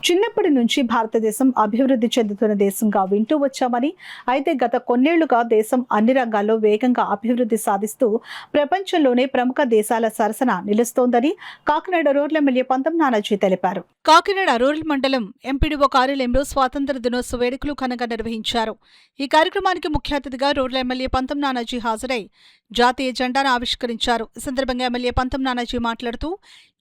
చిన్నప్పటి నుంచి భారతదేశం అభివృద్ధి చెందుతున్న దేశంగా వింటూ వచ్చామని, అయితే గత కొన్నేళ్లుగా దేశం అన్ని రంగాల్లో వేగంగా అభివృద్ధి సాధిస్తూ ప్రపంచంలోనే ప్రముఖ దేశాల సరసన నిలుస్తోందని కాకినాడ రూరల్ ఎమ్మెల్యే పంతం నానాజీ తెలిపారు. కాకినాడ రూరల్ మండలం ఎంపీడీఓ కార్యాలయంలో స్వాతంత్ర దినోత్సవ వేడుకలు ఘనంగా నిర్వహించారు. ఈ కార్యక్రమానికి ముఖ్య అతిథిగా రూరల్ ఎమ్మెల్యే పంతం నానాజీ హాజరై జాతీయ జెండాను ఆవిష్కరించారు. ఈ సందర్భంగా ఎమ్మెల్యే పంతం నానాజీ మాట్లాడుతూ,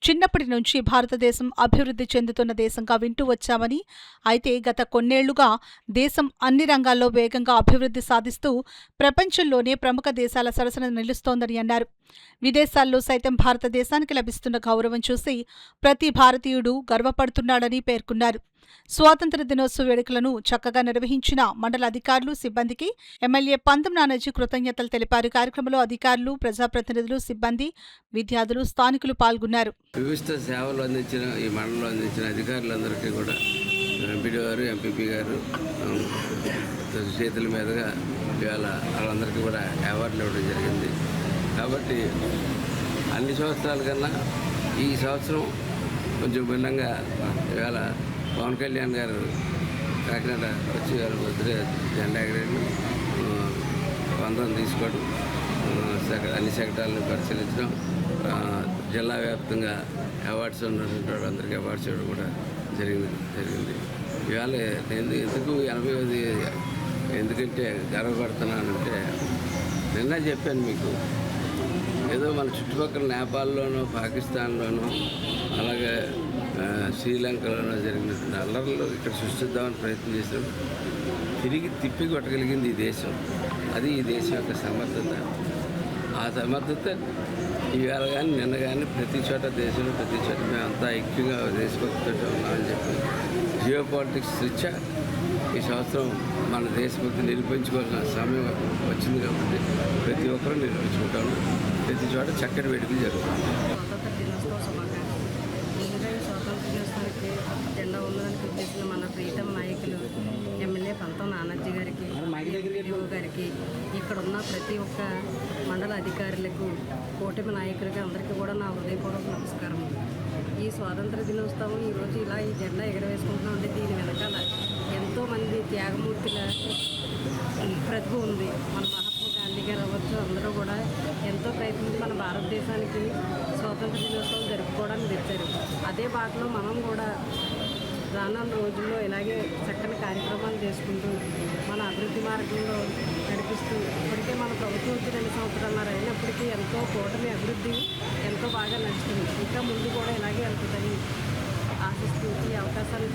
చిన్నప్పటి నుంచి భారతదేశం అభివృద్ధి చెందుతున్న దేశంగా వింటూ వచ్చామని, అయితే గత కొన్నేళ్లుగా దేశం అన్ని రంగాల్లో వేగంగా అభివృద్ధి సాధిస్తూ ప్రపంచంలోనే ప్రముఖ దేశాల సరసన నిలుస్తోందని అన్నారు. విదేశాల్లో సైతం భారతదేశానికి లభిస్తున్న గౌరవం చూసి ప్రతి భారతీయుడు గర్వపడుతున్నాడని పేర్కొన్నారు. స్వాతంత్ర దినోత్సవ వేడుకలను చక్కగా నిర్వహించిన మండల అధికారులు, సిబ్బందికి ఎమ్మెల్యే పంతం నానాజీ కృతజ్ఞతలు తెలిపారు. కార్యక్రమంలో అధికారులు, ప్రజాప్రతినిధులు, సిబ్బంది, విద్యార్థులు, స్థానికులు పాల్గొన్నారు. వివిధ సేవలు అందించిన ఈ మండలంలో అందించిన అధికారులందరికీ కూడా ఎంపీడీ గారు, ఎంపీపీ గారు చేతుల మీదుగా ఇవాళ వాళ్ళందరికీ కూడా అవార్డులు ఇవ్వడం జరిగింది. కాబట్టి అన్ని సంవత్సరాల కన్నా ఈ సంవత్సరం కొంచెం భిన్నంగా ఇవాళ పవన్ కళ్యాణ్ గారు కాకినాడ వచ్చి జెండా ఎగరేయడం, వందనం తీసుకోవడం, అన్ని సెక్టార్లను పరిశీలించడం, జిల్లా వ్యాప్తంగా అవార్డ్స్ ఉన్నటువంటి వాళ్ళందరికీ అవార్డ్స్ ఇవ్వడం కూడా జరిగింది. ఇవాళ ఎందుకు 80వ ఎందుకంటే గర్వపడుతున్నానంటే, నిన్న చెప్పాను మీకు, ఏదో మన చుట్టుపక్కల నేపాల్లోనూ, పాకిస్తాన్లోనూ, అలాగే శ్రీలంకలోనూ జరిగినటువంటి అల్లర్లు ఇక్కడ సృష్టిద్దామని ప్రయత్నం చేసాం. తిరిగి తిప్పి కొట్టగలిగింది ఈ దేశం. అది ఈ దేశం యొక్క సమర్థత. ఆ సమర్థత ఇవాళ కానీ నిన్న కానీ ప్రతి చోట దేశంలో ప్రతి చోట మేమంతా ఐక్యంగా దేశభక్తితో ఉన్నామని చెప్పి జియో పాలిటిక్స్ రీత్యా ఈ సంవత్సరం మన దేశభక్తి నిరూపించుకోవాల్సిన సమయం వచ్చింది. కాబట్టి ప్రతి ఒక్కరూ నిరూపించుకుంటాము. ప్రతి చోట చక్కటి వేడుకలు జరుగుతాయి. స్వాతంత్ర దినోత్సవానికి జెండా ఉన్నదానికి వచ్చేసిన మన ప్రీతం నాయకులు ఎమ్మెల్యే పంతం నానాజీ గారికి, ఎంపీడీఓ గారికి, ఇక్కడ ఉన్న ప్రతి ఒక్క మండల అధికారులకు, కూటమి నాయకులకి అందరికీ కూడా నా హృదయపూర్వక నమస్కారం. ఈ స్వాతంత్ర దినోత్సవం ఈరోజు ఇలా ఈ జెండా ఎగరవేసుకుంటున్నాం అంటే దీని వెనకాల ఎంతోమంది త్యాగమూర్తుల ప్రతిభ ఉంది. మన మహాత్మా గాంధీ గారు అవ్వచ్చు, అందరూ కూడా ఎంతో ప్రయత్నించి మన భారతదేశానికి స్వాతంత్ర దినోత్సవం జరుపుకోవడానికి తెచ్చారు. అదే బాటలో మనం కూడా రానున్న రోజుల్లో ఇలాగే చక్కని కార్యక్రమాలు చేసుకుంటూ మన అభివృద్ధి మార్గంలో నడిపిస్తూ, ఇప్పటికే మన ప్రభుత్వం వచ్చి 2 సంవత్సరాలు అయినప్పటికీ ఎంతో కూటమి అభివృద్ధి ఎంతో బాగా నడుస్తుంది. ఇంకా ముందు కూడా ఇలాగే వెళ్తుందని ఆశిస్తూ ఈ అవకాశాన్ని